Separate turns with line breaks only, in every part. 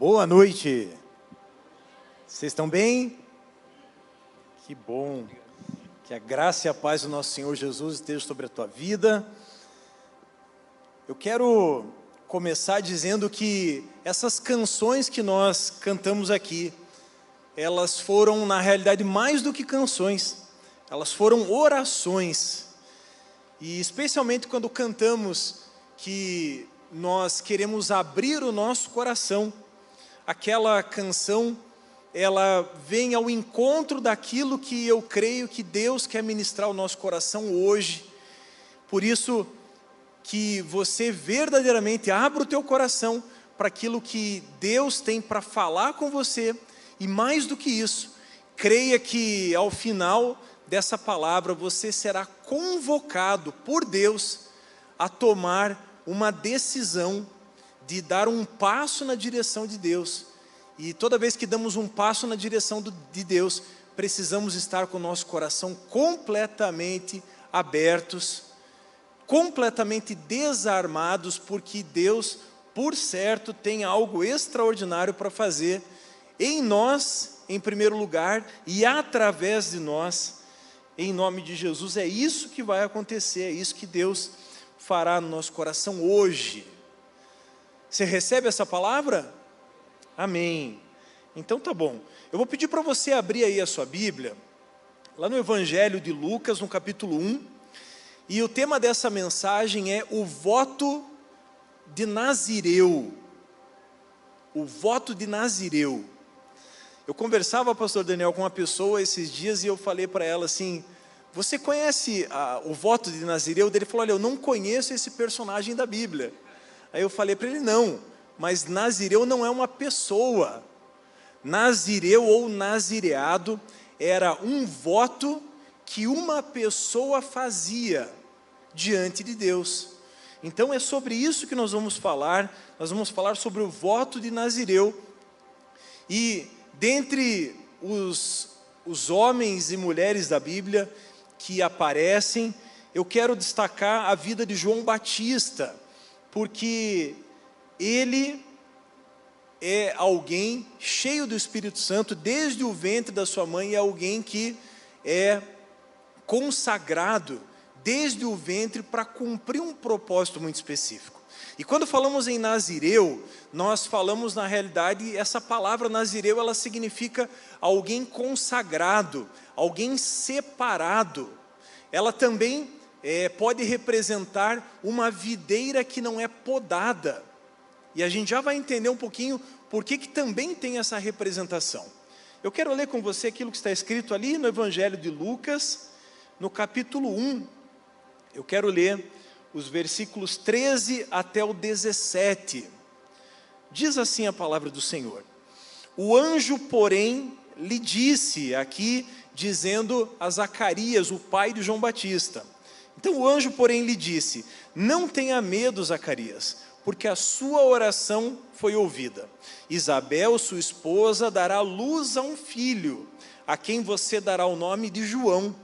Boa noite. Vocês estão bem? Que bom. Que a graça e a paz do nosso Senhor Jesus esteja sobre a tua vida. Eu quero começar dizendo que essas canções que nós cantamos aqui, elas foram, na realidade, mais do que canções. Elas foram orações. E especialmente quando cantamos que nós queremos abrir o nosso coração, aquela canção, ela vem ao encontro daquilo que eu creio que Deus quer ministrar ao nosso coração hoje. Por isso que você verdadeiramente abra o teu coração para aquilo que Deus tem para falar com você, e mais do que isso, creia que ao final dessa palavra você será convocado por Deus a tomar uma decisão de dar um passo na direção de Deus. E toda vez que damos um passo na direção de Deus, precisamos estar com o nosso coração completamente abertos, completamente desarmados, porque Deus, por certo, tem algo extraordinário para fazer em nós, em primeiro lugar, e através de nós, em nome de Jesus. É isso que vai acontecer, é isso que Deus fará no nosso coração hoje. Você recebe essa palavra? Amém. Então tá bom. Eu vou pedir para você abrir aí a sua Bíblia, lá no Evangelho de Lucas, no capítulo 1, e o tema dessa mensagem é o voto de Nazireu. O voto de Nazireu. Eu conversava, pastor Daniel, com uma pessoa esses dias e eu falei para ela assim: você conhece o voto de Nazireu? Ele falou: olha, eu não conheço esse personagem da Bíblia. Aí eu falei para ele: não, mas Nazireu não é uma pessoa. Nazireu ou nazireado era um voto que uma pessoa fazia diante de Deus. Então é sobre isso que nós vamos falar sobre o voto de Nazireu. E dentre os homens e mulheres da Bíblia que aparecem, eu quero destacar a vida de João Batista, porque ele é alguém cheio do Espírito Santo, desde o ventre da sua mãe, é alguém que é consagrado desde o ventre para cumprir um propósito muito específico. E quando falamos em Nazireu, nós falamos na realidade, essa palavra Nazireu, ela significa alguém consagrado, alguém separado. Ela também pode representar uma videira que não é podada. E a gente já vai entender um pouquinho por que também tem essa representação. Eu quero ler com você aquilo que está escrito ali no Evangelho de Lucas, no capítulo 1. Eu quero ler os versículos 13 até o 17. Diz assim a palavra do Senhor: o anjo, porém, lhe disse, aqui dizendo a Zacarias, o pai de João Batista. Então o anjo, porém, lhe disse: não tenha medo, Zacarias, porque a sua oração foi ouvida. Isabel, sua esposa, dará luz a um filho, a quem você dará o nome de João.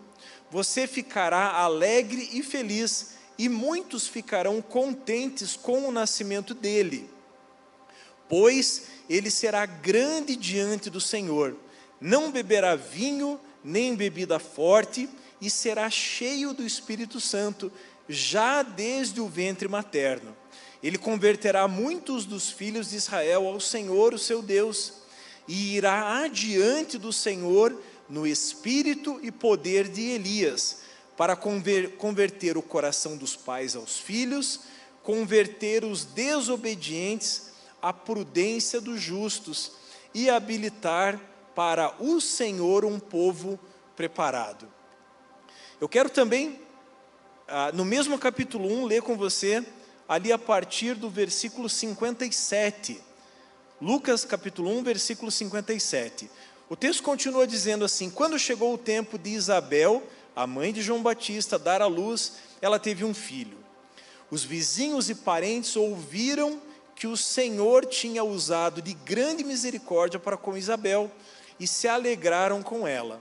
Você ficará alegre e feliz, e muitos ficarão contentes com o nascimento dele, pois ele será grande diante do Senhor. Não beberá vinho, nem bebida forte, e será cheio do Espírito Santo, já desde o ventre materno. Ele converterá muitos dos filhos de Israel ao Senhor, o seu Deus, e irá adiante do Senhor no espírito e poder de Elias, para converter o coração dos pais aos filhos, converter os desobedientes à prudência dos justos, e habilitar para o Senhor um povo preparado. Eu quero também, no mesmo capítulo 1, ler com você, ali a partir do versículo 57. Lucas capítulo 1, versículo 57. O texto continua dizendo assim: quando chegou o tempo de Isabel, a mãe de João Batista, dar à luz, ela teve um filho. Os vizinhos e parentes ouviram que o Senhor tinha usado de grande misericórdia para com Isabel, e se alegraram com ela.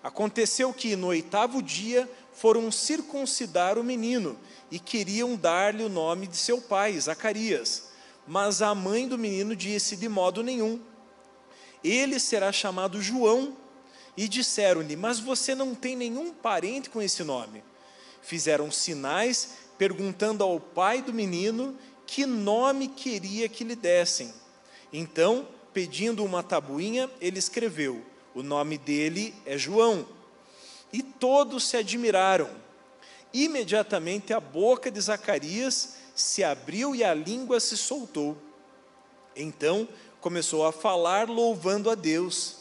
Aconteceu que no 8º dia foram circuncidar o menino, e queriam dar-lhe o nome de seu pai, Zacarias. Mas a mãe do menino disse: de modo nenhum, ele será chamado João. E disseram-lhe: mas você não tem nenhum parente com esse nome. Fizeram sinais, perguntando ao pai do menino que nome queria que lhe dessem. Então, pedindo uma tabuinha, ele escreveu: o nome dele é João. E todos se admiraram. Imediatamente a boca de Zacarias se abriu e a língua se soltou. Então começou a falar, louvando a Deus.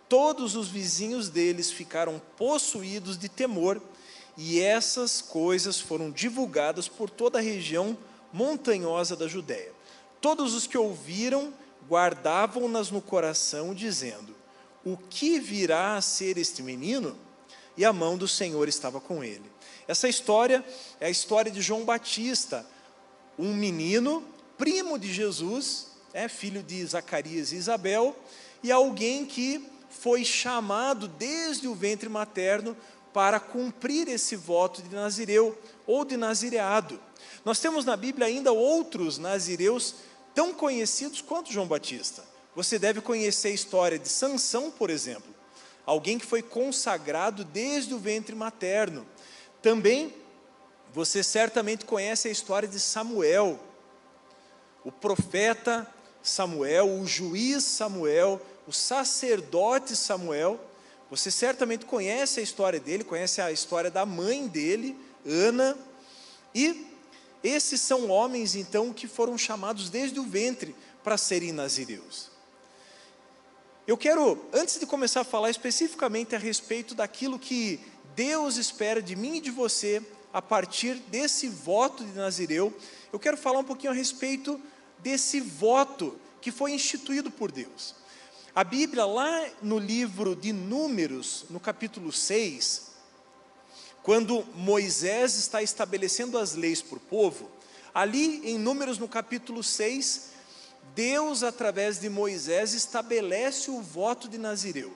Todos os vizinhos deles ficaram possuídos de temor, e essas coisas foram divulgadas por toda a região montanhosa da Judéia. Todos os que ouviram guardavam-nas no coração, dizendo: o que virá a ser este menino? E a mão do Senhor estava com ele. Essa história é a história de João Batista, um menino, primo de Jesus, filho de Zacarias e Isabel, e alguém que foi chamado desde o ventre materno para cumprir esse voto de nazireu ou de nazireado. Nós temos na Bíblia ainda outros nazireus tão conhecidos quanto João Batista. Você deve conhecer a história de Sansão, por exemplo, alguém que foi consagrado desde o ventre materno. Também você certamente conhece a história de Samuel, o profeta Samuel, o juiz Samuel, o sacerdote Samuel. Você certamente conhece a história dele, conhece a história da mãe dele, Ana. E esses são homens, então, que foram chamados desde o ventre para serem nazireus. Eu quero, antes de começar a falar especificamente a respeito daquilo que Deus espera de mim e de você, a partir desse voto de nazireu, eu quero falar um pouquinho a respeito desse voto que foi instituído por Deus. A Bíblia, lá no livro de Números, no capítulo 6, quando Moisés está estabelecendo as leis para o povo, ali em Números, no capítulo 6, Deus, através de Moisés, estabelece o voto de nazireu.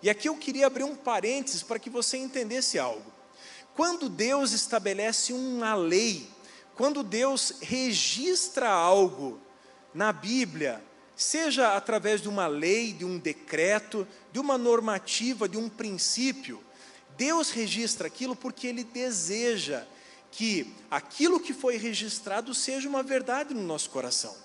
E aqui eu queria abrir um parênteses para que você entendesse algo. Quando Deus estabelece uma lei, quando Deus registra algo na Bíblia, seja através de uma lei, de um decreto, de uma normativa, de um princípio, Deus registra aquilo porque Ele deseja que aquilo que foi registrado seja uma verdade no nosso coração.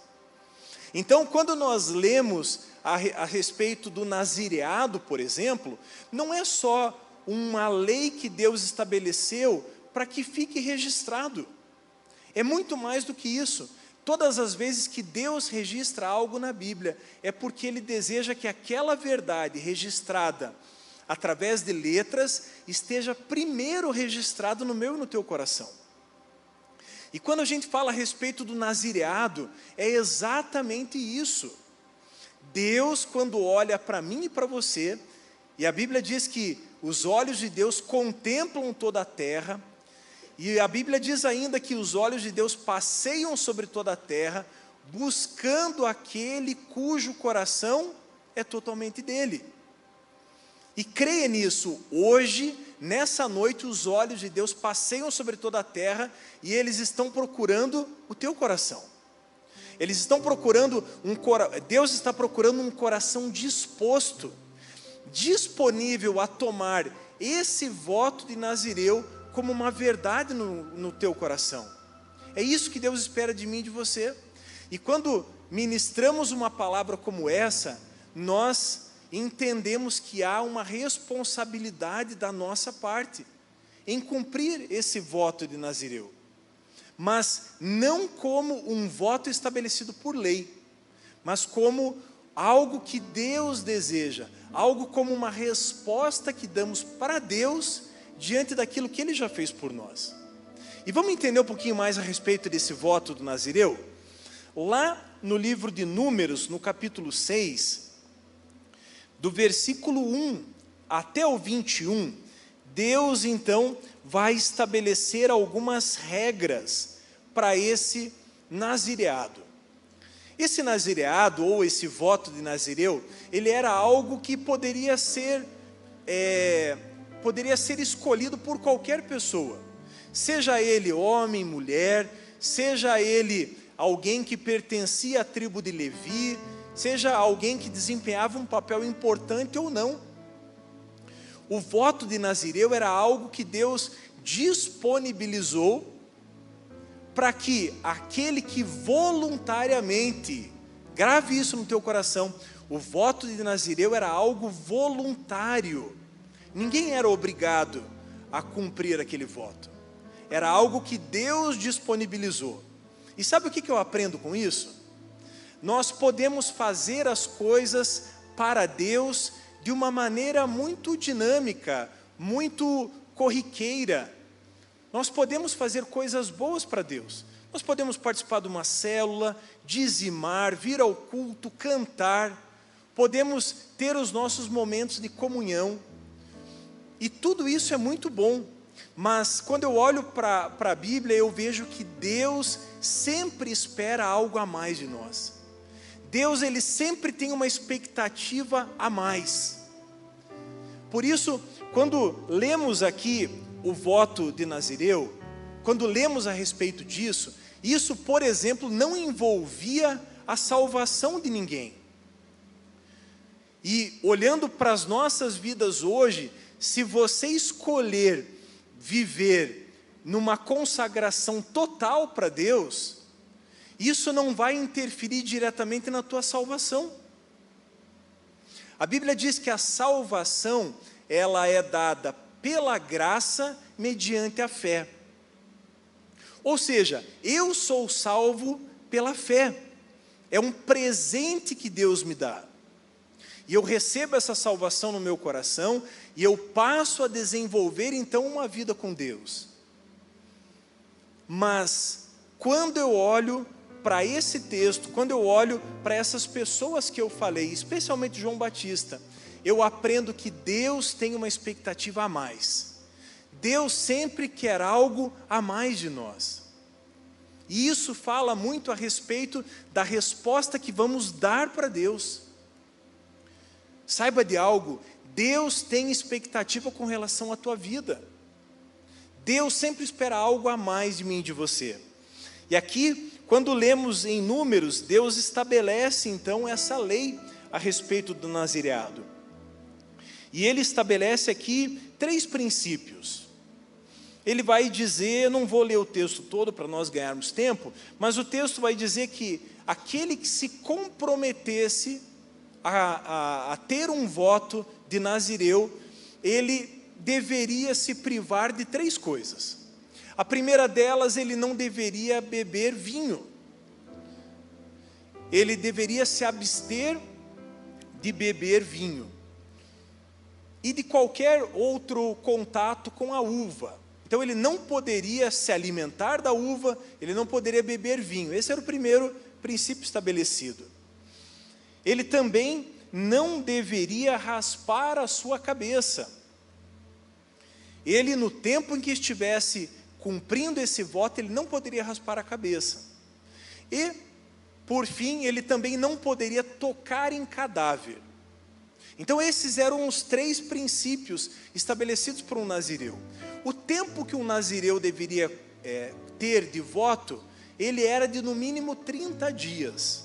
Então, quando nós lemos a respeito do nazireado, por exemplo, não é só uma lei que Deus estabeleceu para que fique registrado. É muito mais do que isso. Todas as vezes que Deus registra algo na Bíblia, é porque Ele deseja que aquela verdade registrada através de letras esteja primeiro registrado no meu e no teu coração. E quando a gente fala a respeito do nazireado, é exatamente isso. Deus, quando olha para mim e para você, e a Bíblia diz que os olhos de Deus contemplam toda a terra, e a Bíblia diz ainda que os olhos de Deus passeiam sobre toda a terra, buscando aquele cujo coração é totalmente dele. E creia nisso, hoje, nessa noite, os olhos de Deus passeiam sobre toda a terra e eles estão procurando o teu coração. Eles estão procurando Deus está procurando um coração disposto, disponível a tomar esse voto de nazireu como uma verdade no teu coração. É isso que Deus espera de mim e de você. E quando ministramos uma palavra como essa, nós entendemos que há uma responsabilidade da nossa parte em cumprir esse voto de nazireu, mas não como um voto estabelecido por lei, mas como algo que Deus deseja, algo como uma resposta que damos para Deus diante daquilo que Ele já fez por nós. E vamos entender um pouquinho mais a respeito desse voto do nazireu? Lá no livro de Números, no capítulo 6, do versículo 1 até o 21, Deus então vai estabelecer algumas regras para esse nazireado. Esse nazireado, ou esse voto de nazireu, ele era algo que poderia ser escolhido por qualquer pessoa, seja ele homem, mulher, seja ele alguém que pertencia à tribo de Levi, seja alguém que desempenhava um papel importante ou não. O voto de Nazireu era algo que Deus disponibilizou para que aquele que voluntariamente, grave isso no teu coração, o voto de Nazireu era algo voluntário. Ninguém era obrigado a cumprir aquele voto. Era algo que Deus disponibilizou. E sabe o que eu aprendo com isso? Nós podemos fazer as coisas para Deus de uma maneira muito dinâmica, muito corriqueira. Nós podemos fazer coisas boas para Deus. Nós podemos participar de uma célula, dizimar, vir ao culto, cantar. Podemos ter os nossos momentos de comunhão. E tudo isso é muito bom. Mas quando eu olho para a Bíblia, eu vejo que Deus sempre espera algo a mais de nós. Deus, Ele sempre tem uma expectativa a mais. Por isso, quando lemos aqui o voto de Nazireu, quando lemos a respeito disso, isso, por exemplo, não envolvia a salvação de ninguém. E olhando para as nossas vidas hoje, se você escolher viver numa consagração total para Deus, isso não vai interferir diretamente na tua salvação. A Bíblia diz que a salvação, ela é dada pela graça mediante a fé. Ou seja, eu sou salvo pela fé. É um presente que Deus me dá. E eu recebo essa salvação no meu coração e eu passo a desenvolver então uma vida com Deus. Mas quando eu olho para esse texto, quando eu olho para essas pessoas que eu falei, especialmente João Batista, eu aprendo que Deus tem uma expectativa a mais. Deus sempre quer algo a mais de nós. E isso fala muito a respeito da resposta que vamos dar para Deus. Saiba de algo, Deus tem expectativa com relação à tua vida. Deus sempre espera algo a mais de mim e de você. E aqui, quando lemos em Números, Deus estabelece então essa lei a respeito do nazireado. E Ele estabelece aqui 3 princípios. Ele vai dizer, eu não vou ler o texto todo para nós ganharmos tempo, mas o texto vai dizer que aquele que se comprometesse a ter um voto de Nazireu, ele deveria se privar de 3 coisas. A primeira delas, ele não deveria beber vinho. Ele deveria se abster de beber vinho. E de qualquer outro contato com a uva. Então ele não poderia se alimentar da uva, ele não poderia beber vinho. Esse era o primeiro princípio estabelecido. Ele também não deveria raspar a sua cabeça. Ele, no tempo em que estivesse cumprindo esse voto, ele não poderia raspar a cabeça. E, por fim, ele também não poderia tocar em cadáver. Então esses eram os 3 princípios estabelecidos por um nazireu. O tempo que um nazireu deveria ter de voto, ele era de no mínimo 30 dias.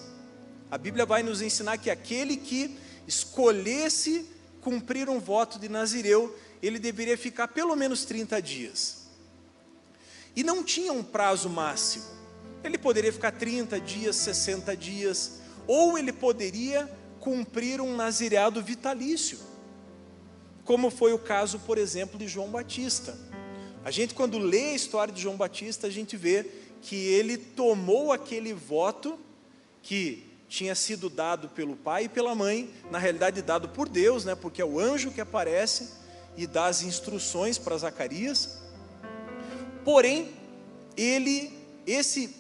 A Bíblia vai nos ensinar que aquele que escolhesse cumprir um voto de nazireu, ele deveria ficar pelo menos 30 dias. E não tinha um prazo máximo. Ele poderia ficar 30 dias, 60 dias, ou ele poderia cumprir um nazireado vitalício, como foi o caso, por exemplo, de João Batista. A gente, quando lê a história de João Batista, a gente vê que ele tomou aquele voto que tinha sido dado pelo pai e pela mãe, na realidade dado por Deus, né, porque é o anjo que aparece e dá as instruções para Zacarias. Porém, esse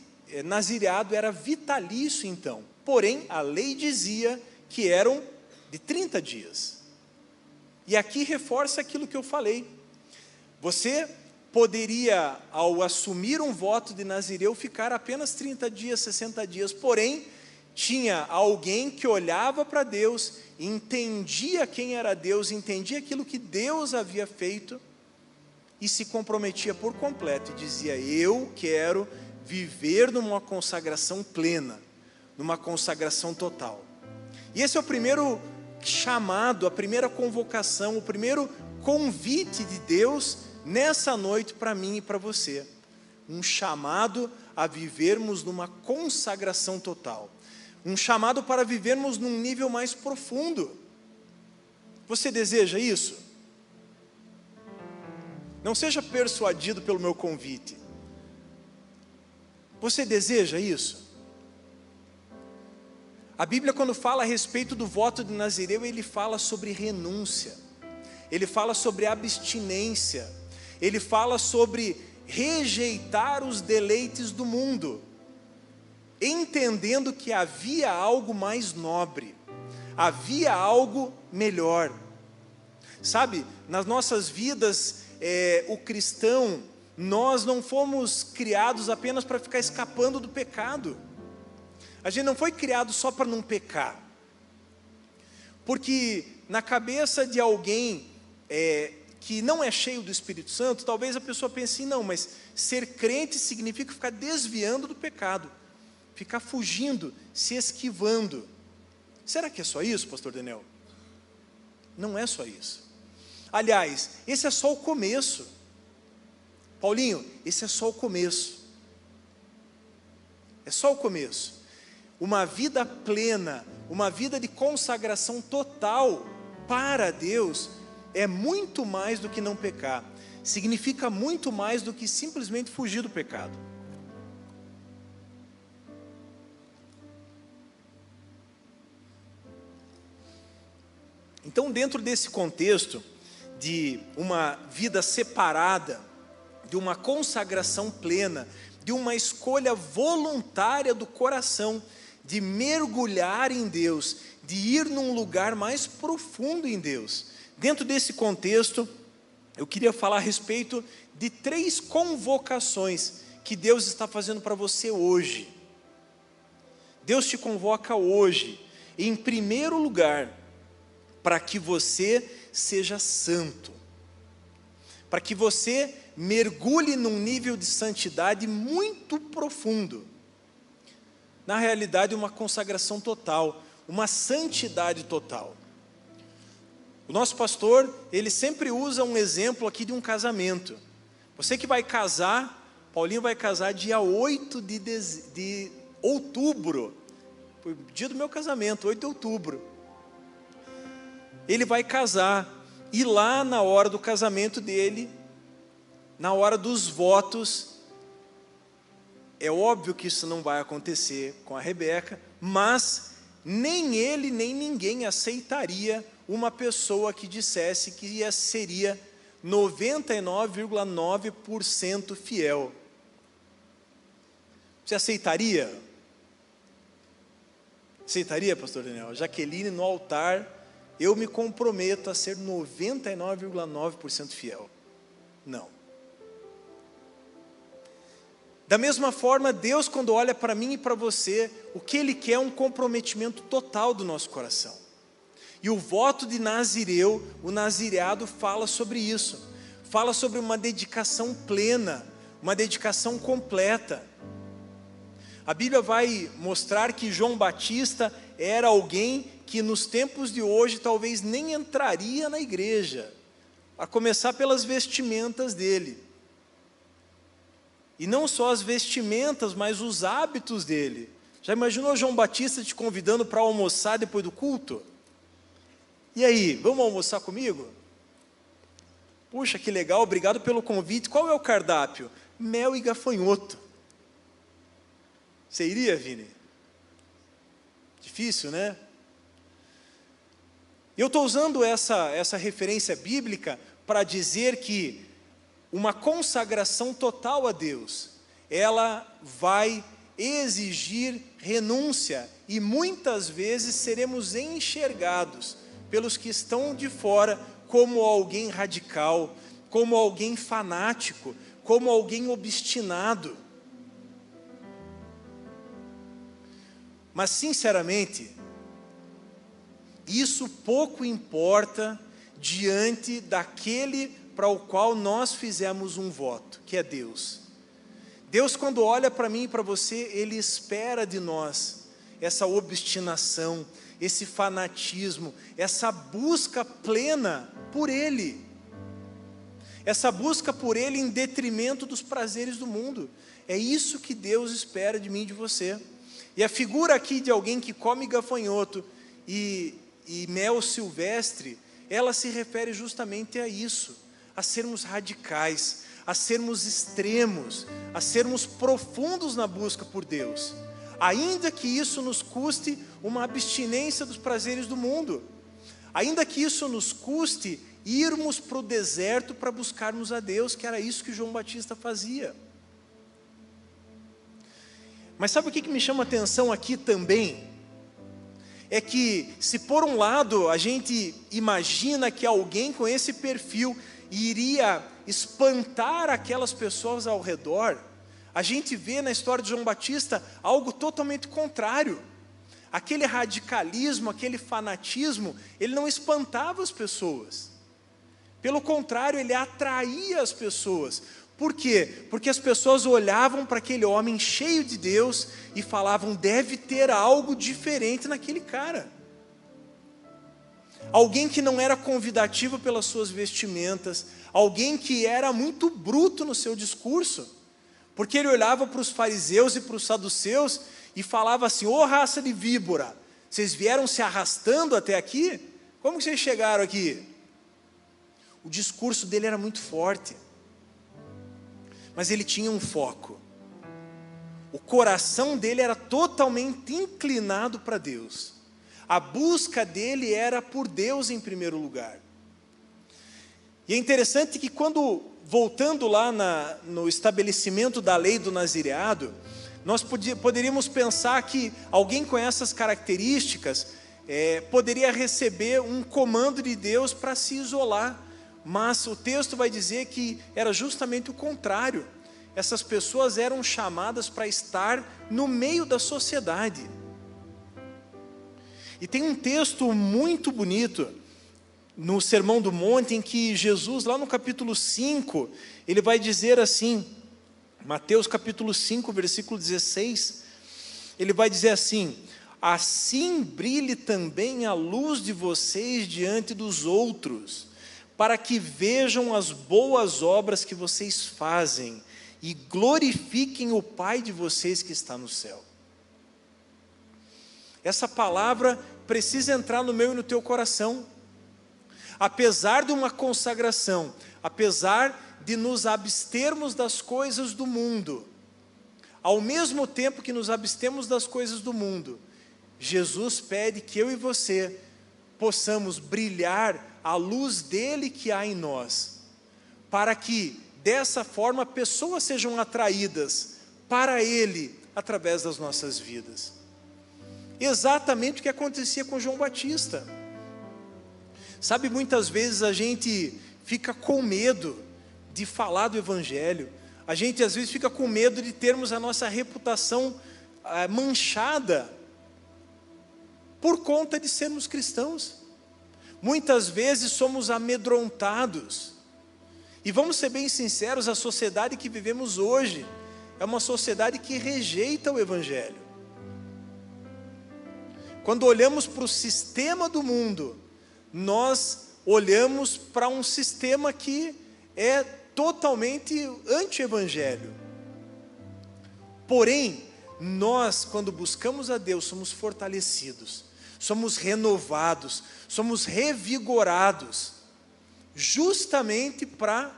nazireado era vitalício então. Porém, a lei dizia que eram de 30 dias. E aqui reforça aquilo que eu falei. Você poderia, ao assumir um voto de nazireu, ficar apenas 30 dias, 60 dias, porém, tinha alguém que olhava para Deus, entendia quem era Deus, entendia aquilo que Deus havia feito, e se comprometia por completo, e dizia, eu quero viver numa consagração plena, numa consagração total. E esse é o primeiro chamado, a primeira convocação, o primeiro convite de Deus nessa noite para mim e para você. Um chamado a vivermos numa consagração total. Um chamado para vivermos num nível mais profundo. Você deseja isso? Não seja persuadido pelo meu convite. Você deseja isso? A Bíblia, quando fala a respeito do voto de Nazireu, ele fala sobre renúncia, ele fala sobre abstinência, ele fala sobre rejeitar os deleites do mundo, entendendo que havia algo mais nobre, havia algo melhor. Sabe, nas nossas vidas, o cristão, nós não fomos criados apenas para ficar escapando do pecado. A gente não foi criado só para não pecar. Porque na cabeça de alguém que não é cheio do Espírito Santo, talvez a pessoa pense assim, não, mas ser crente significa ficar desviando do pecado, ficar fugindo, se esquivando. Será que é só isso, pastor Daniel? Não é só isso. Aliás, esse é só o começo. Paulinho, esse é só o começo. É só o começo. Uma vida plena, uma vida de consagração total para Deus, é muito mais do que não pecar. Significa muito mais do que simplesmente fugir do pecado. Então, dentro desse contexto de uma vida separada, de uma consagração plena, de uma escolha voluntária do coração, de mergulhar em Deus, de ir num lugar mais profundo em Deus. Dentro desse contexto, eu queria falar a respeito de 3 convocações que Deus está fazendo para você hoje. Deus te convoca hoje, em primeiro lugar, para que você seja santo, para que você mergulhe num nível de santidade muito profundo. Na realidade, uma consagração total, uma santidade total. O nosso pastor, ele sempre usa um exemplo aqui de um casamento. Você que vai casar, Paulinho vai casar dia 8 de outubro, foi o dia do meu casamento, 8 de outubro. Ele vai casar, e lá na hora do casamento dele, na hora dos votos, é óbvio que isso não vai acontecer com a Rebeca, mas nem ele nem ninguém aceitaria uma pessoa que dissesse que seria 99,9% fiel. Você aceitaria? Aceitaria, pastor Daniel? Jaqueline, no altar, eu me comprometo a ser 99,9% fiel. Não. Da mesma forma, Deus, quando olha para mim e para você, o que Ele quer é um comprometimento total do nosso coração. E o voto de Nazireu, o nazireado, fala sobre isso. Fala sobre uma dedicação plena, uma dedicação completa. A Bíblia vai mostrar que João Batista era alguém que nos tempos de hoje talvez nem entraria na igreja, a começar pelas vestimentas dele. E não só as vestimentas, mas os hábitos dele. Já imaginou João Batista te convidando para almoçar depois do culto? E aí, vamos almoçar comigo? Puxa, que legal, obrigado pelo convite. Qual é o cardápio? Mel e gafanhoto. Você iria, Vini? Difícil, né? Eu estou usando essa referência bíblica para dizer que uma consagração total a Deus, ela vai exigir renúncia, e muitas vezes seremos enxergados pelos que estão de fora como alguém radical, como alguém fanático, como alguém obstinado. Mas sinceramente, isso pouco importa diante daquele para o qual nós fizemos um voto, que é Deus. Deus, quando olha para mim e para você, Ele espera de nós essa obstinação, esse fanatismo, essa busca plena por Ele. Essa busca por Ele em detrimento dos prazeres do mundo. É isso que Deus espera de mim e de você. E a figura aqui de alguém que come gafanhoto e mel silvestre, ela se refere justamente a isso, a sermos radicais, a sermos extremos, a sermos profundos na busca por Deus, ainda que isso nos custe uma abstinência dos prazeres do mundo, ainda que isso nos custe irmos para o deserto para buscarmos a Deus, que era isso que João Batista fazia. Mas sabe o que me chama a atenção aqui também? É que, se por um lado a gente imagina que alguém com esse perfil iria espantar aquelas pessoas ao redor, a gente vê na história de João Batista algo totalmente contrário. Aquele radicalismo, aquele fanatismo, ele não espantava as pessoas. Pelo contrário, ele atraía as pessoas. Por quê? Porque as pessoas olhavam para aquele homem cheio de Deus e falavam, deve ter algo diferente naquele cara. Alguém que não era convidativo pelas suas vestimentas, alguém que era muito bruto no seu discurso, porque ele olhava para os fariseus e para os saduceus e falava assim, ô raça de víbora, vocês vieram se arrastando até aqui? Como que vocês chegaram aqui? O discurso dele era muito forte, mas ele tinha um foco. O coração dele era totalmente inclinado para Deus. A busca dele era por Deus em primeiro lugar. E é interessante que quando, voltando lá no estabelecimento da lei do nazireado, nós poderíamos pensar que alguém com essas características poderia receber um comando de Deus para se isolar. Mas o texto vai dizer que era justamente o contrário. Essas pessoas eram chamadas para estar no meio da sociedade. E tem um texto muito bonito no Sermão do Monte, em que Jesus, lá no capítulo 5, ele vai dizer assim, Mateus capítulo 5, versículo 16, ele vai dizer assim, assim brilhe também a luz de vocês diante dos outros, para que vejam as boas obras que vocês fazem e glorifiquem o Pai de vocês que está no céu. Essa palavra precisa entrar no meu e no teu coração. Apesar de uma consagração, apesar de nos abstermos das coisas do mundo, ao mesmo tempo que nos abstemos das coisas do mundo, Jesus pede que eu e você possamos brilhar a luz dele que há em nós, para que dessa forma pessoas sejam atraídas para ele através das nossas vidas. Exatamente o que acontecia com João Batista. Sabe, muitas vezes a gente fica com medo de falar do Evangelho, a gente às vezes fica com medo de termos a nossa reputação manchada por conta de sermos cristãos. Muitas vezes somos amedrontados, e vamos ser bem sinceros, a sociedade que vivemos hoje é uma sociedade que rejeita o Evangelho. Quando olhamos para o sistema do mundo, nós olhamos para um sistema que é totalmente anti-evangelho. Porém, nós, quando buscamos a Deus, somos fortalecidos, somos renovados, somos revigorados, justamente para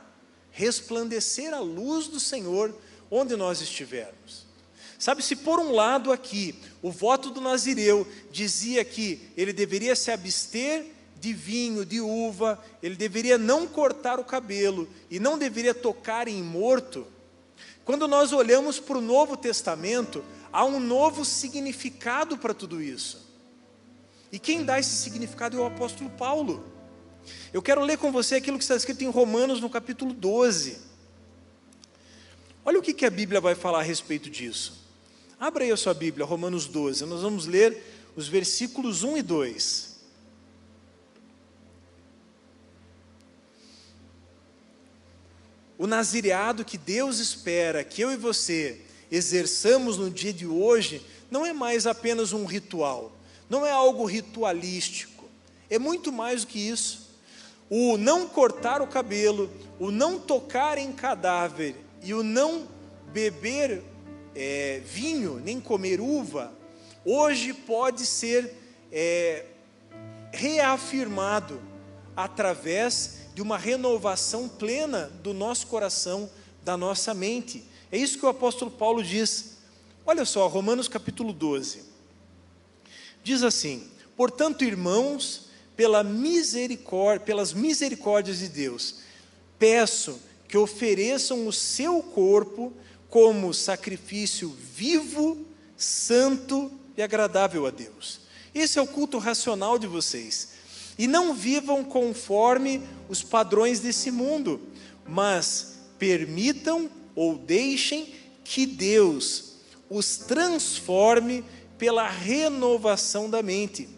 resplandecer a luz do Senhor onde nós estivermos. Sabe, se por um lado aqui, o voto do nazireu dizia que ele deveria se abster de vinho, de uva, ele deveria não cortar o cabelo e não deveria tocar em morto, quando nós olhamos para o Novo Testamento, há um novo significado para tudo isso. E quem dá esse significado é o apóstolo Paulo. Eu quero ler com você aquilo que está escrito em Romanos, no capítulo 12. Olha o que a Bíblia vai falar a respeito disso. Abra aí a sua Bíblia, Romanos 12. Nós vamos ler os versículos 1 e 2. o nazireado que Deus espera que eu e você exerçamos no dia de hoje, não é mais apenas um ritual, não é algo ritualístico, é muito mais do que isso. O não cortar o cabelo, o não tocar em cadáver e o não beber vinho, nem comer uva, hoje pode ser reafirmado através de uma renovação plena do nosso coração, da nossa mente. É isso que o apóstolo Paulo diz. Olha só, Romanos capítulo 12. Diz assim: portanto, irmãos, pelas misericórdias de Deus, peço que ofereçam o seu corpo como sacrifício vivo, santo e agradável a Deus. Esse é o culto racional de vocês. E não vivam conforme os padrões desse mundo, mas permitam ou deixem que Deus os transforme pela renovação da mente,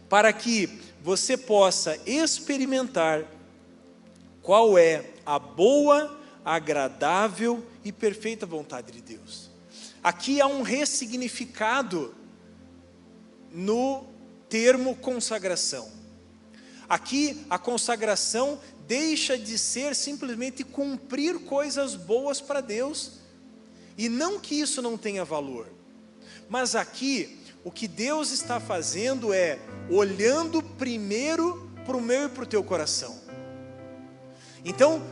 para que você possa experimentar qual é a boa, agradável e perfeita vontade de Deus. Aqui há um ressignificado no termo consagração. Aqui a consagração deixa de ser simplesmente cumprir coisas boas para Deus, e não que isso não tenha valor, mas aqui o que Deus está fazendo é olhando primeiro para o meu e para o teu coração. Então,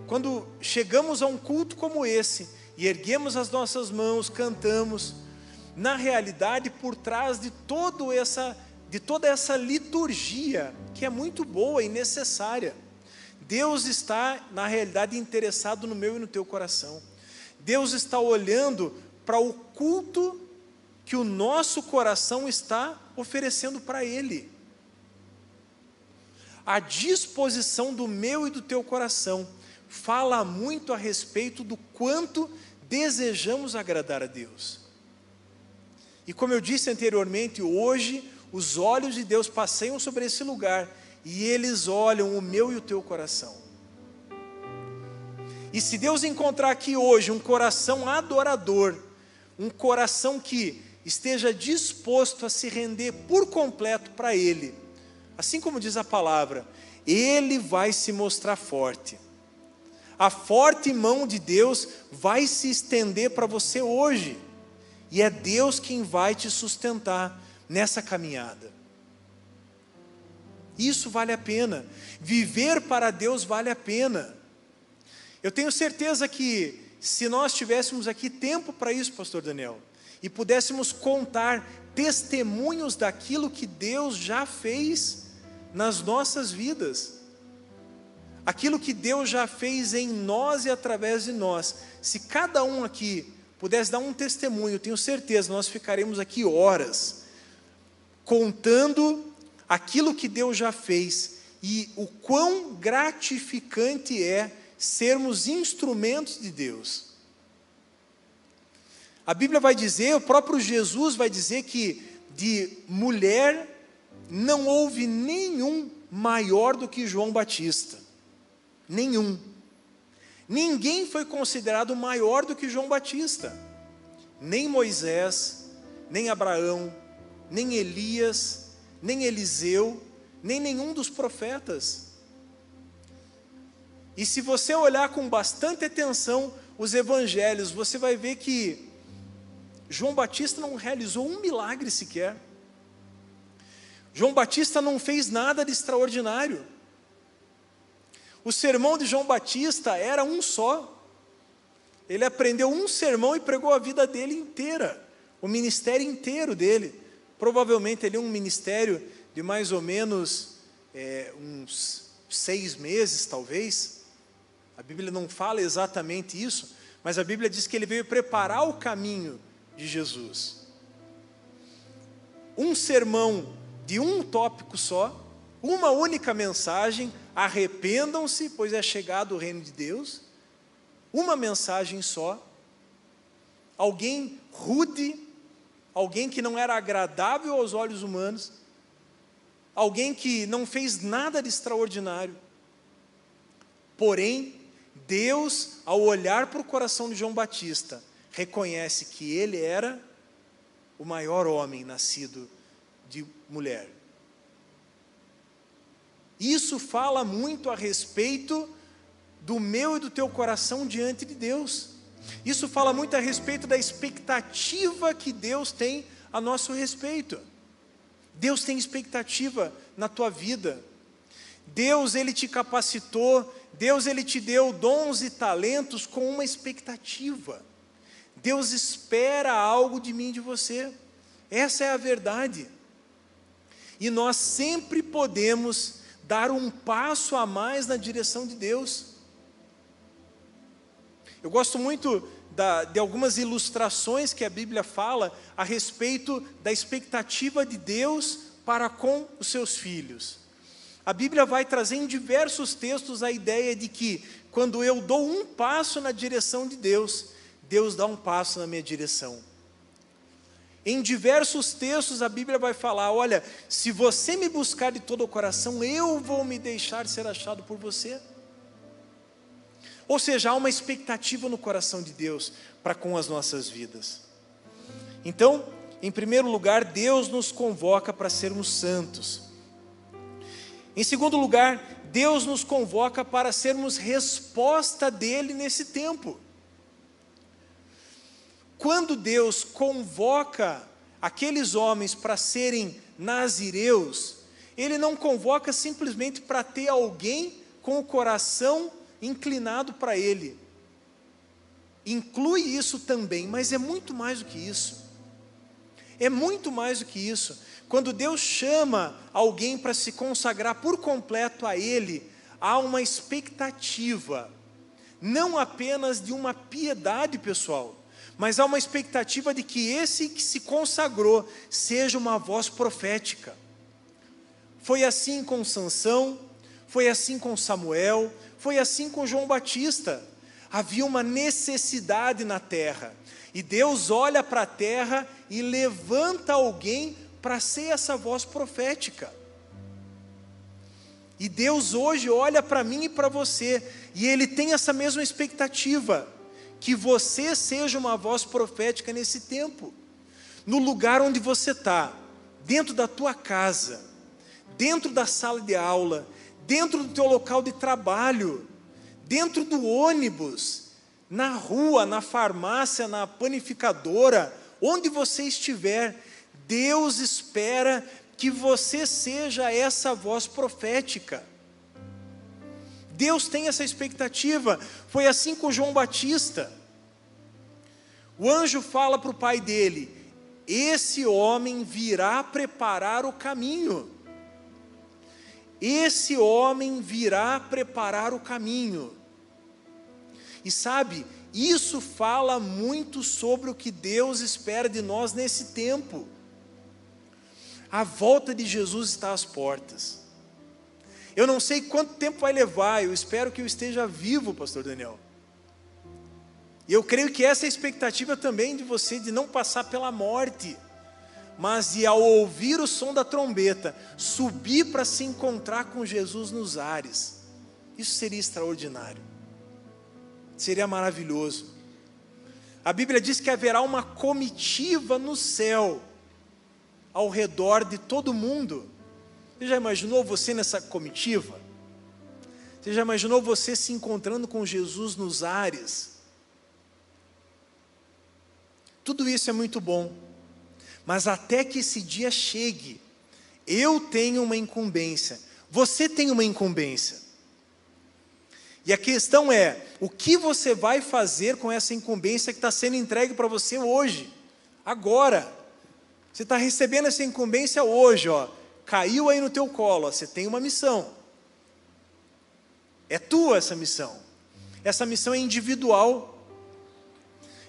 quando chegamos a um culto como esse, e erguemos as nossas mãos, cantamos, na realidade, por trás de toda essa liturgia, que é muito boa e necessária, Deus está, na realidade, interessado no meu e no teu coração. Deus está olhando para o culto que o nosso coração está oferecendo para Ele. A disposição do meu e do teu coração fala muito a respeito do quanto desejamos agradar a Deus. E como eu disse anteriormente, hoje os olhos de Deus passeiam sobre esse lugar e eles olham o meu e o teu coração. E se Deus encontrar aqui hoje um coração adorador, um coração que esteja disposto a se render por completo para Ele, assim como diz a palavra, Ele vai se mostrar forte. A forte mão de Deus vai se estender para você hoje, e é Deus quem vai te sustentar nessa caminhada. Isso vale a pena, viver para Deus vale a pena. Eu tenho certeza que se nós tivéssemos aqui tempo para isso, pastor Daniel, e pudéssemos contar testemunhos daquilo que Deus já fez nas nossas vidas, aquilo que Deus já fez em nós e através de nós, se cada um aqui pudesse dar um testemunho, tenho certeza, nós ficaremos aqui horas, contando aquilo que Deus já fez, e o quão gratificante é sermos instrumentos de Deus. A Bíblia vai dizer, o próprio Jesus vai dizer que de mulher não houve nenhum maior do que João Batista. Nenhum. Ninguém foi considerado maior do que João Batista. Nem Moisés, nem Abraão, nem Elias, nem Eliseu, nem nenhum dos profetas. E se você olhar com bastante atenção os evangelhos, você vai ver que João Batista não realizou um milagre sequer. João Batista não fez nada de extraordinário. O sermão de João Batista era um só. Ele aprendeu um sermão e pregou a vida dele inteira, o ministério inteiro dele. Provavelmente ele é um ministério de mais ou menos uns 6 meses, talvez. A Bíblia não fala exatamente isso, mas a Bíblia diz que ele veio preparar o caminho de Jesus. Um sermão de um tópico só, uma única mensagem: arrependam-se, pois é chegado o reino de Deus. Uma mensagem só. Alguém rude, alguém que não era agradável aos olhos humanos, alguém que não fez nada de extraordinário. Porém, Deus, ao olhar para o coração de João Batista, reconhece que ele era o maior homem nascido de mulher. Isso fala muito a respeito do meu e do teu coração diante de Deus. Isso fala muito a respeito da expectativa que Deus tem a nosso respeito. Deus tem expectativa na tua vida. Deus, Ele te capacitou. Deus, Ele te deu dons e talentos com uma expectativa. Deus espera algo de mim e de você. Essa é a verdade. E nós sempre podemos dar um passo a mais na direção de Deus. Eu gosto muito de algumas ilustrações que a Bíblia fala a respeito da expectativa de Deus para com os seus filhos. A Bíblia vai trazer em diversos textos a ideia de que quando eu dou um passo na direção de Deus, Deus dá um passo na minha direção. Em diversos textos a Bíblia vai falar, olha, se você me buscar de todo o coração, eu vou me deixar ser achado por você. Ou seja, há uma expectativa no coração de Deus para com as nossas vidas. Então, em primeiro lugar, Deus nos convoca para sermos santos. Em segundo lugar, Deus nos convoca para sermos resposta dele nesse tempo. Quando Deus convoca aqueles homens para serem nazireus, Ele não convoca simplesmente para ter alguém com o coração inclinado para Ele. Inclui isso também, mas é muito mais do que isso. É muito mais do que isso. Quando Deus chama alguém para se consagrar por completo a Ele, há uma expectativa, não apenas de uma piedade pessoal, mas há uma expectativa de que esse que se consagrou seja uma voz profética. Foi assim com Sansão, foi assim com Samuel, foi assim com João Batista. Havia uma necessidade na terra, e Deus olha para a terra e levanta alguém para ser essa voz profética. E Deus hoje olha para mim e para você, e Ele tem essa mesma expectativa, que você seja uma voz profética nesse tempo, no lugar onde você está, dentro da tua casa, dentro da sala de aula, dentro do teu local de trabalho, dentro do ônibus, na rua, na farmácia, na panificadora, onde você estiver, Deus espera que você seja essa voz profética. Deus tem essa expectativa. Foi assim com João Batista. O anjo fala para o pai dele, esse homem virá preparar o caminho. Esse homem virá preparar o caminho. E sabe, isso fala muito sobre o que Deus espera de nós nesse tempo. A volta de Jesus está às portas. Eu não sei quanto tempo vai levar, eu espero que eu esteja vivo, pastor Daniel. E eu creio que essa é a expectativa também de você, de não passar pela morte, mas de ao ouvir o som da trombeta, subir para se encontrar com Jesus nos ares. Isso seria extraordinário. Seria maravilhoso. A Bíblia diz que haverá uma comitiva no céu, ao redor de todo mundo. Você já imaginou você nessa comitiva? Você já imaginou você se encontrando com Jesus nos ares? Tudo isso é muito bom, mas até que esse dia chegue, eu tenho uma incumbência, você tem uma incumbência. E a questão é, o que você vai fazer com essa incumbência que está sendo entregue para você hoje, agora? Você está recebendo essa incumbência hoje, ó. Caiu aí no teu colo, ó, você tem uma missão. É tua essa missão. Essa missão é individual.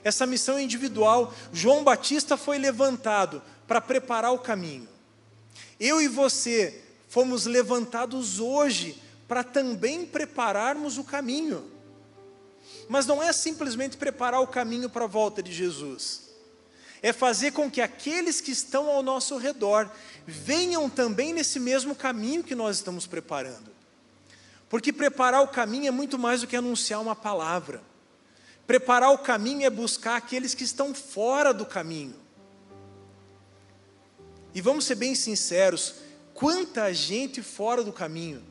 Essa missão é individual. João Batista foi levantado para preparar o caminho. Eu e você fomos levantados hoje para também prepararmos o caminho. Mas não é simplesmente preparar o caminho para a volta de Jesus. É fazer com que aqueles que estão ao nosso redor venham também nesse mesmo caminho que nós estamos preparando. Porque preparar o caminho é muito mais do que anunciar uma palavra. Preparar o caminho é buscar aqueles que estão fora do caminho. E vamos ser bem sinceros, quanta gente fora do caminho,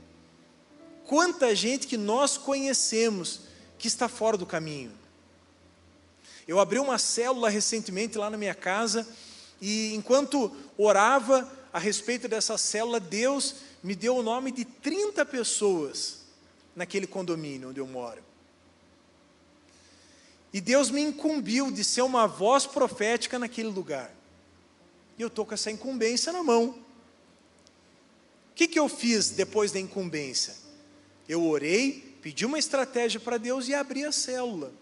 quanta gente que nós conhecemos que está fora do caminho. Eu abri uma célula recentemente lá na minha casa, e enquanto orava a respeito dessa célula, Deus me deu o nome de 30 pessoas naquele condomínio onde eu moro. E Deus me incumbiu de ser uma voz profética naquele lugar. E eu estou com essa incumbência na mão. O que eu fiz depois da incumbência? Eu orei, pedi uma estratégia para Deus e abri a célula.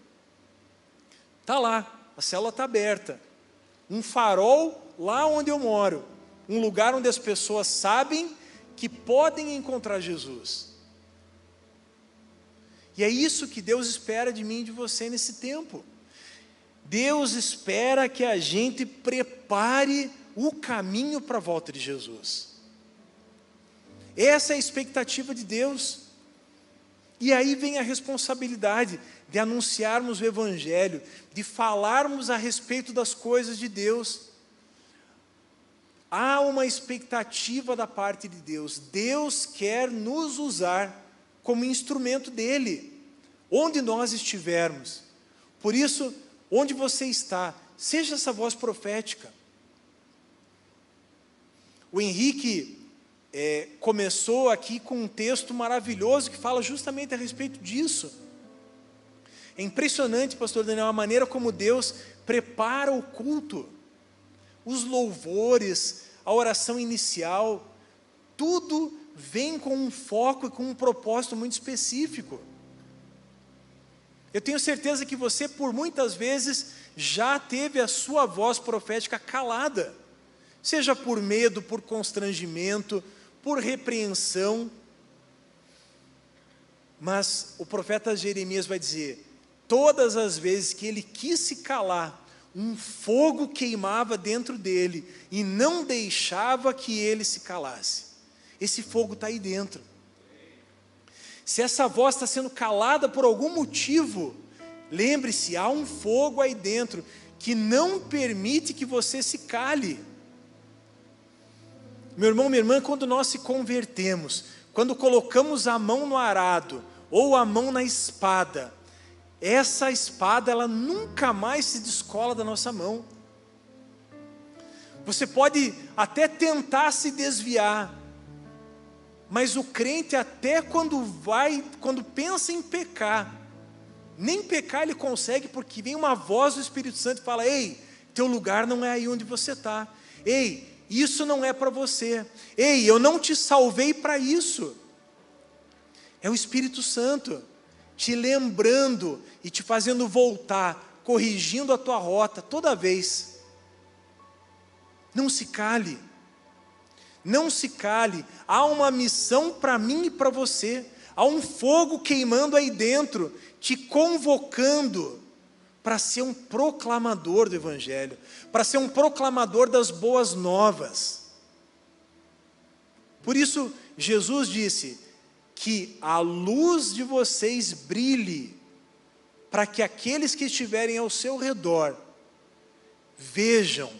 Está lá, a célula está aberta. Um farol lá onde eu moro. Um lugar onde as pessoas sabem que podem encontrar Jesus. E é isso que Deus espera de mim e de você nesse tempo. Deus espera que a gente prepare o caminho para a volta de Jesus. Essa é a expectativa de Deus. E aí vem a responsabilidade de anunciarmos o Evangelho, de falarmos a respeito das coisas de Deus. Há uma expectativa da parte de Deus. Deus quer nos usar como instrumento dele, onde nós estivermos. Por isso, onde você está, seja essa voz profética. O Henrique começou aqui com um texto maravilhoso que fala justamente a respeito disso. É impressionante, pastor Daniel, a maneira como Deus prepara o culto, os louvores, a oração inicial, tudo vem com um foco e com um propósito muito específico. Eu tenho certeza que você, por muitas vezes, já teve a sua voz profética calada, seja por medo, por constrangimento, por repreensão. Mas o profeta Jeremias vai dizer, todas as vezes que ele quis se calar, um fogo queimava dentro dele e não deixava que ele se calasse. Esse fogo está aí dentro. Se essa voz está sendo calada por algum motivo, lembre-se, há um fogo aí dentro que não permite que você se cale. Meu irmão, minha irmã, quando nós se convertemos, quando colocamos a mão no arado ou a mão na espada, essa espada ela nunca mais se descola da nossa mão. Você pode até tentar se desviar, mas o crente até quando pensa em pecar, nem pecar ele consegue, porque vem uma voz do Espírito Santo e fala, ei, teu lugar não é aí onde você está, ei, isso não é para você, ei, eu não te salvei para isso. É o Espírito Santo te lembrando e te fazendo voltar, corrigindo a tua rota toda vez. Não se cale. Não se cale, há uma missão para mim e para você, há um fogo queimando aí dentro, te convocando para ser um proclamador do Evangelho, para ser um proclamador das boas novas. Por isso, Jesus disse que a luz de vocês brilhe, para que aqueles que estiverem ao seu redor vejam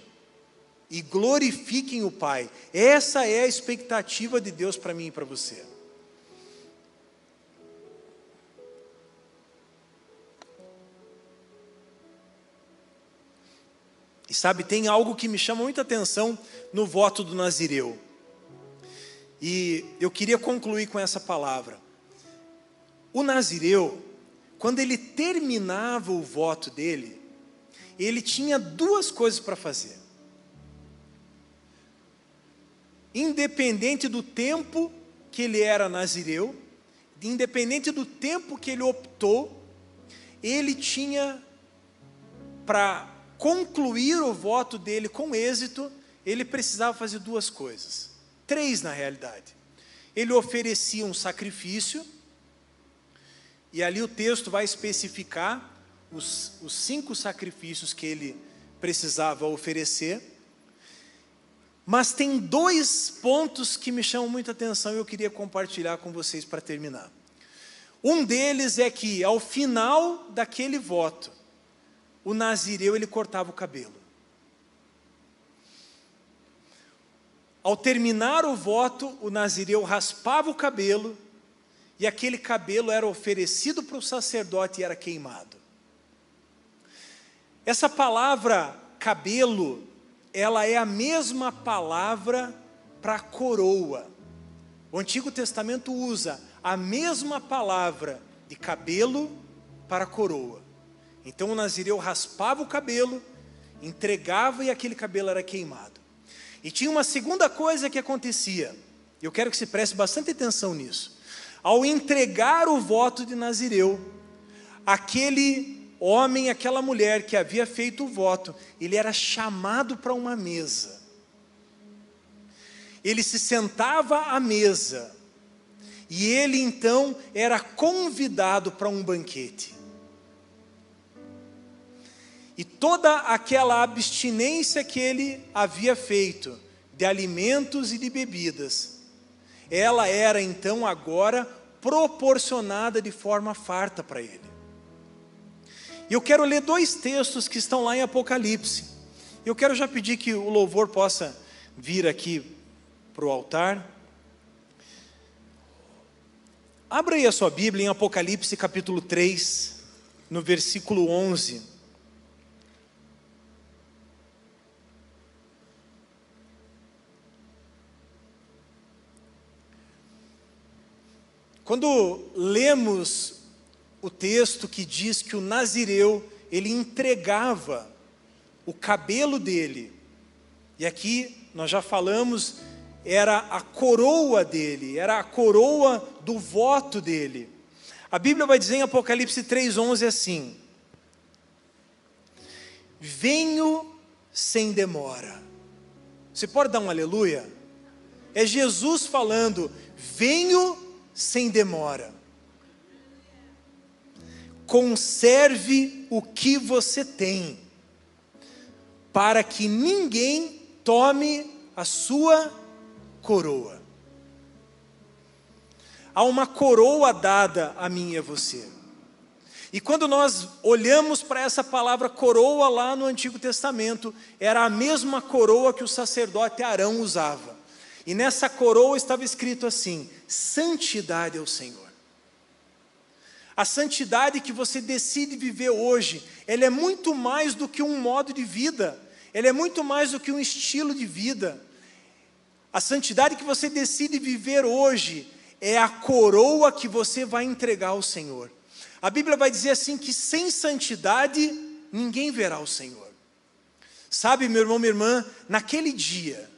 e glorifiquem o Pai. Essa é a expectativa de Deus para mim e para você. E sabe, tem algo que me chama muita atenção no voto do Nazireu. E eu queria concluir com essa palavra. O Nazireu, quando ele terminava o voto dele, ele tinha duas coisas para fazer. Independente do tempo que ele era nazireu, independente do tempo que ele optou, ele tinha, para concluir o voto dele com êxito, ele precisava fazer duas coisas, três na realidade. Ele oferecia um sacrifício, e ali o texto vai especificar os 5 sacrifícios que ele precisava oferecer. Mas tem 2 pontos que me chamam muita atenção e eu queria compartilhar com vocês para terminar. Um deles é que, ao final daquele voto, o nazireu ele cortava o cabelo. Ao terminar o voto, o nazireu raspava o cabelo, e aquele cabelo era oferecido para o sacerdote e era queimado. Essa palavra cabelo, ela é a mesma palavra para coroa. O Antigo Testamento usa a mesma palavra de cabelo para coroa. Então o nazireu raspava o cabelo, entregava e aquele cabelo era queimado. E tinha uma segunda coisa que acontecia, eu quero que você preste bastante atenção nisso. Ao entregar o voto de nazireu, aquele homem, aquela mulher que havia feito o voto, ele era chamado para uma mesa. Ele se sentava à mesa, e ele então era convidado para um banquete. E toda aquela abstinência que ele havia feito, de alimentos e de bebidas, ela era então agora proporcionada de forma farta para ele. E eu quero ler 2 textos que estão lá em Apocalipse. Eu quero já pedir que o louvor possa vir aqui para o altar. Abra aí a sua Bíblia em Apocalipse capítulo 3, no versículo 11. Quando lemos o texto que diz que o nazireu, ele entregava o cabelo dele, e aqui nós já falamos, era a coroa dele, era a coroa do voto dele. A Bíblia vai dizer em Apocalipse 3:11 assim: venho sem demora. Você pode dar um aleluia? É Jesus falando, venho sem demora. Conserve o que você tem, para que ninguém tome a sua coroa. Há uma coroa dada a mim e a você. E quando nós olhamos para essa palavra coroa lá no Antigo Testamento, era a mesma coroa que o sacerdote Arão usava. E nessa coroa estava escrito assim: santidade ao Senhor. A santidade que você decide viver hoje, ela é muito mais do que um modo de vida, ela é muito mais do que um estilo de vida. A santidade que você decide viver hoje é a coroa que você vai entregar ao Senhor. A Bíblia vai dizer assim que sem santidade ninguém verá o Senhor. Sabe, meu irmão, minha irmã, naquele dia,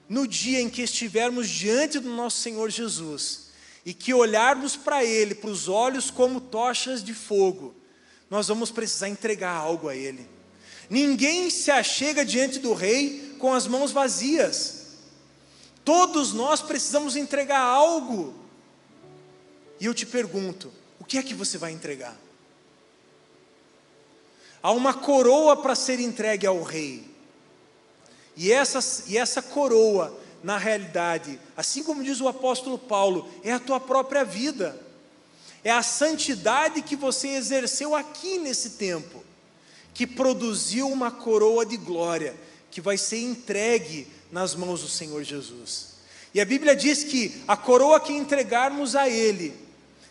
no dia em que estivermos diante do nosso Senhor Jesus, e que olharmos para Ele, para os olhos como tochas de fogo, nós vamos precisar entregar algo a Ele. Ninguém se achega diante do Rei com as mãos vazias. Todos nós precisamos entregar algo. E eu te pergunto, o que é que você vai entregar? Há uma coroa para ser entregue ao Rei. E essa coroa, na realidade, assim como diz o apóstolo Paulo, é a tua própria vida. É a santidade que você exerceu aqui nesse tempo, que produziu uma coroa de glória, que vai ser entregue nas mãos do Senhor Jesus. E a Bíblia diz que a coroa que entregarmos a Ele,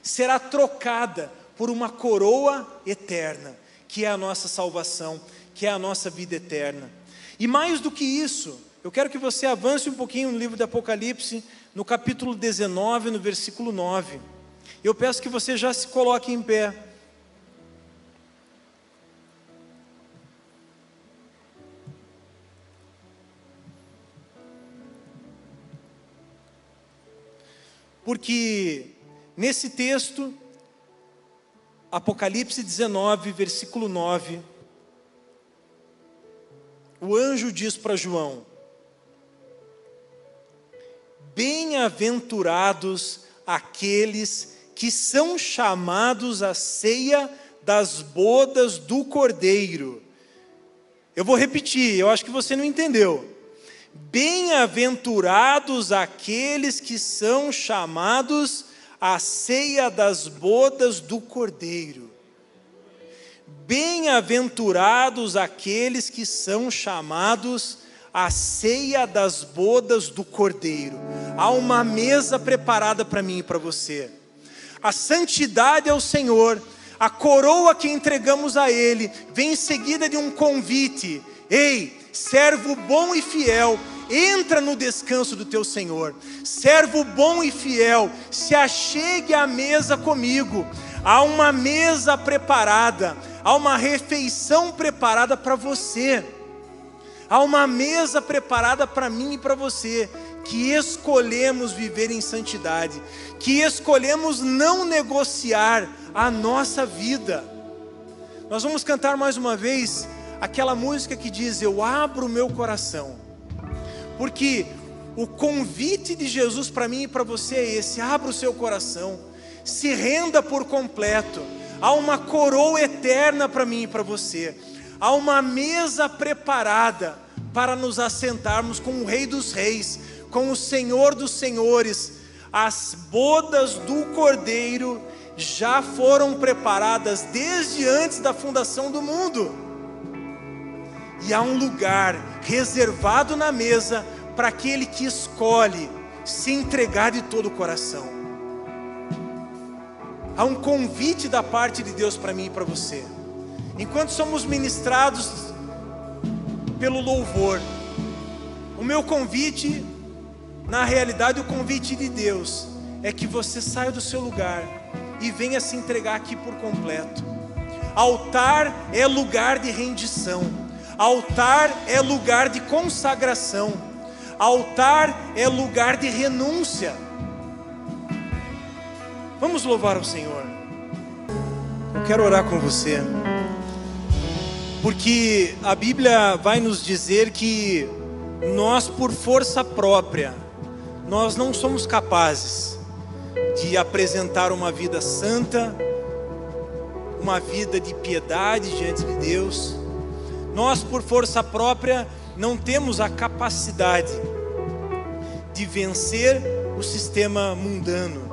será trocada por uma coroa eterna, que é a nossa salvação, que é a nossa vida eterna. E mais do que isso, eu quero que você avance um pouquinho no livro de Apocalipse, no capítulo 19, no versículo 9. Eu peço que você já se coloque em pé. Porque nesse texto, Apocalipse 19, versículo 9, o anjo diz para João: bem-aventurados aqueles que são chamados à ceia das bodas do Cordeiro. Eu vou repetir, eu acho que você não entendeu. Bem-aventurados aqueles que são chamados a ceia das bodas do Cordeiro. Bem-aventurados aqueles que são chamados à ceia das bodas do Cordeiro. Há uma mesa preparada para mim e para você. A santidade ao Senhor, a coroa que entregamos a Ele, vem em seguida de um convite. Ei, servo bom e fiel, entra no descanso do teu Senhor. Servo bom e fiel, se achegue à mesa comigo. Há uma mesa preparada, há uma refeição preparada para você. Há uma mesa preparada para mim e para você, que escolhemos viver em santidade, que escolhemos não negociar a nossa vida. Nós vamos cantar mais uma vez aquela música que diz: eu abro o meu coração. Porque o convite de Jesus para mim e para você é esse: abra o seu coração, se renda por completo. Há uma coroa eterna para mim e para você. Há uma mesa preparada para nos assentarmos com o Rei dos Reis, com o Senhor dos Senhores. As bodas do Cordeiro já foram preparadas desde antes da fundação do mundo. E há um lugar reservado na mesa para aquele que escolhe se entregar de todo o coração. Há um convite da parte de Deus para mim e para você. Enquanto somos ministrados pelo louvor, o meu convite, na realidade o convite de Deus, é que você saia do seu lugar e venha se entregar aqui por completo. Altar é lugar de rendição. Altar é lugar de consagração. Altar é lugar de renúncia. Vamos louvar ao Senhor. Eu quero orar com você, porque a Bíblia vai nos dizer que nós, por força própria, nós não somos capazes de apresentar uma vida santa, uma vida de piedade diante de Deus. Nós, por força própria, não temos a capacidade de vencer o sistema mundano.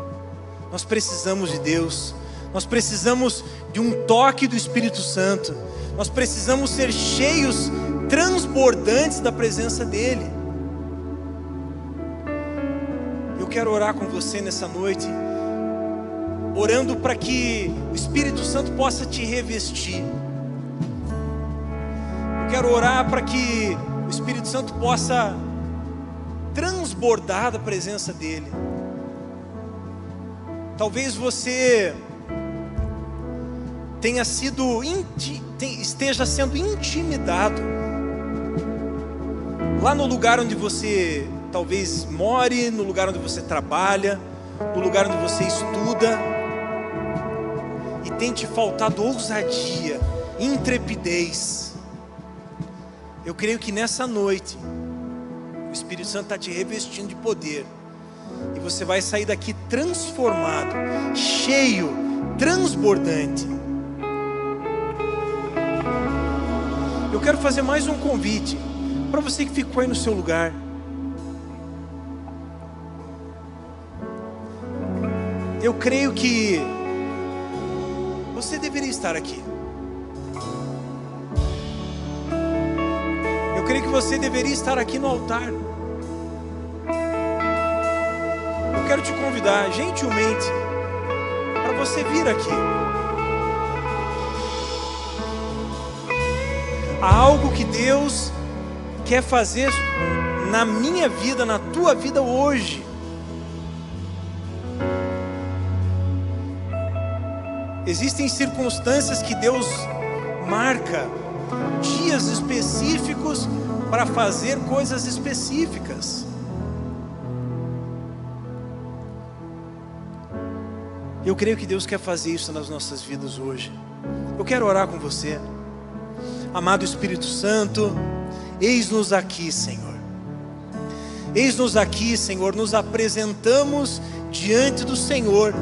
Nós precisamos de Deus, nós precisamos de um toque do Espírito Santo, nós precisamos ser cheios, transbordantes da presença dEle. Eu quero orar com você nessa noite, orando para que o Espírito Santo possa te revestir. Eu quero orar para que o Espírito Santo possa transbordar da presença dEle. Talvez você esteja sendo intimidado lá no lugar onde você talvez more, no lugar onde você trabalha, no lugar onde você estuda, e tem te faltado ousadia, intrepidez. Eu creio que nessa noite o Espírito Santo está te revestindo de poder, e você vai sair daqui transformado, cheio, transbordante. Eu quero fazer mais um convite para você que ficou aí no seu lugar. Eu creio que você deveria estar aqui. Eu creio que você deveria estar aqui no altar. Eu quero te convidar gentilmente para você vir aqui. Há algo que Deus quer fazer na minha vida, na tua vida hoje. Existem circunstâncias que Deus marca, dias específicos para fazer coisas específicas. Eu creio que Deus quer fazer isso nas nossas vidas hoje. Eu quero orar com você. Amado Espírito Santo, eis-nos aqui, Senhor. Eis-nos aqui, Senhor, nos apresentamos diante do Senhor,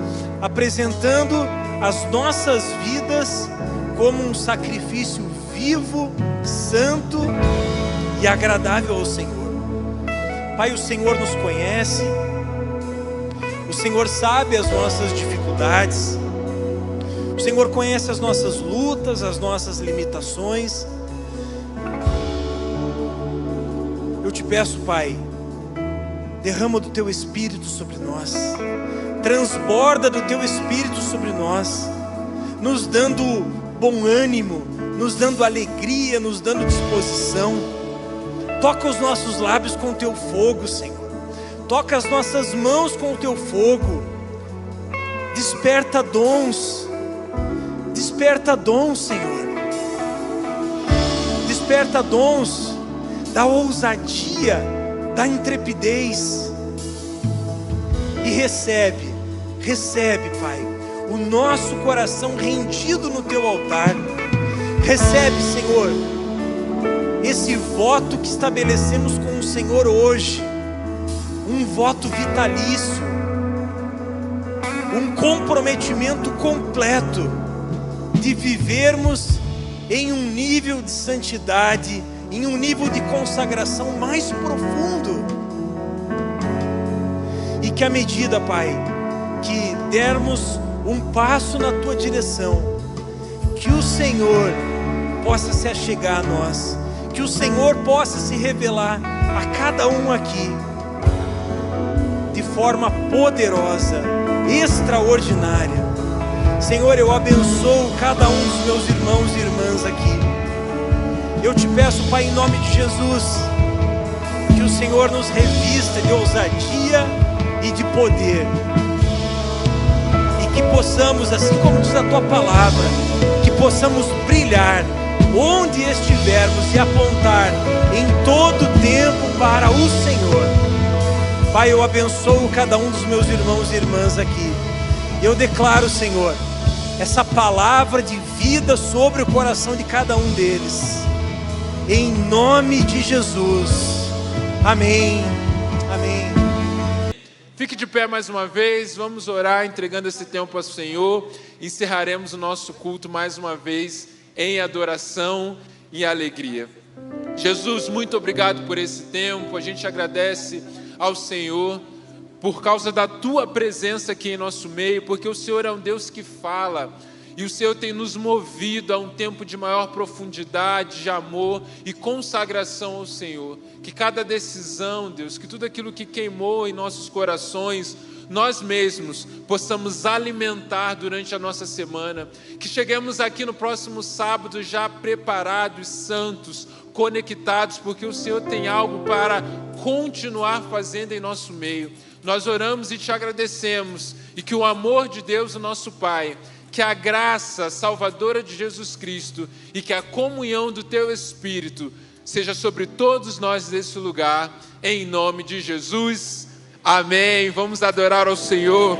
apresentando as nossas vidas como um sacrifício vivo, santo e agradável ao Senhor. Pai, o Senhor nos conhece, O Senhor sabe as nossas dificuldades. O Senhor conhece as nossas lutas, as nossas limitações. Eu te peço, Pai, derrama do Teu Espírito sobre nós, transborda do Teu Espírito sobre nós, nos dando bom ânimo, nos dando alegria, nos dando disposição. Toca os nossos lábios com o Teu fogo, Senhor. Toca as nossas mãos com o Teu fogo. Desperta dons, Senhor. Desperta dons da ousadia, da intrepidez. E recebe, Pai, o nosso coração rendido no Teu altar. Recebe, Senhor, esse voto que estabelecemos com o Senhor hoje, um voto vitalício, um comprometimento completo de vivermos em um nível de santidade, em um nível de consagração mais profundo. E que à medida, Pai, que dermos um passo na Tua direção, que o Senhor possa se achegar a nós, que o Senhor possa se revelar a cada um aqui de forma poderosa, extraordinária. Senhor, eu abençoo cada um dos meus irmãos e irmãs aqui. Eu te peço, Pai, em nome de Jesus, que o Senhor nos revista de ousadia e de poder, e que possamos, assim como diz a Tua palavra, que possamos brilhar onde estivermos e apontar em todo tempo para o Senhor. Pai, eu abençoo cada um dos meus irmãos e irmãs aqui. Eu declaro, Senhor, essa palavra de vida sobre o coração de cada um deles, em nome de Jesus. Amém. Amém.
Fique de pé mais uma vez, vamos orar entregando esse tempo ao Senhor. Encerraremos o nosso culto mais uma vez em adoração e alegria. Jesus, muito obrigado por esse tempo. A gente agradece ao Senhor por causa da Tua presença aqui em nosso meio, porque o Senhor é um Deus que fala, e o Senhor tem nos movido a um tempo de maior profundidade, de amor e consagração ao Senhor. Que cada decisão, Deus, que tudo aquilo que queimou em nossos corações, nós mesmos possamos alimentar durante a nossa semana. Que cheguemos aqui no próximo sábado já preparados, santos, conectados, porque o Senhor tem algo para continuar fazendo em nosso meio. Nós oramos e Te agradecemos, e que o amor de Deus, o nosso Pai, que a graça salvadora de Jesus Cristo e que a comunhão do Teu Espírito seja sobre todos nós nesse lugar, em nome de Jesus. Amém. Vamos adorar ao Senhor.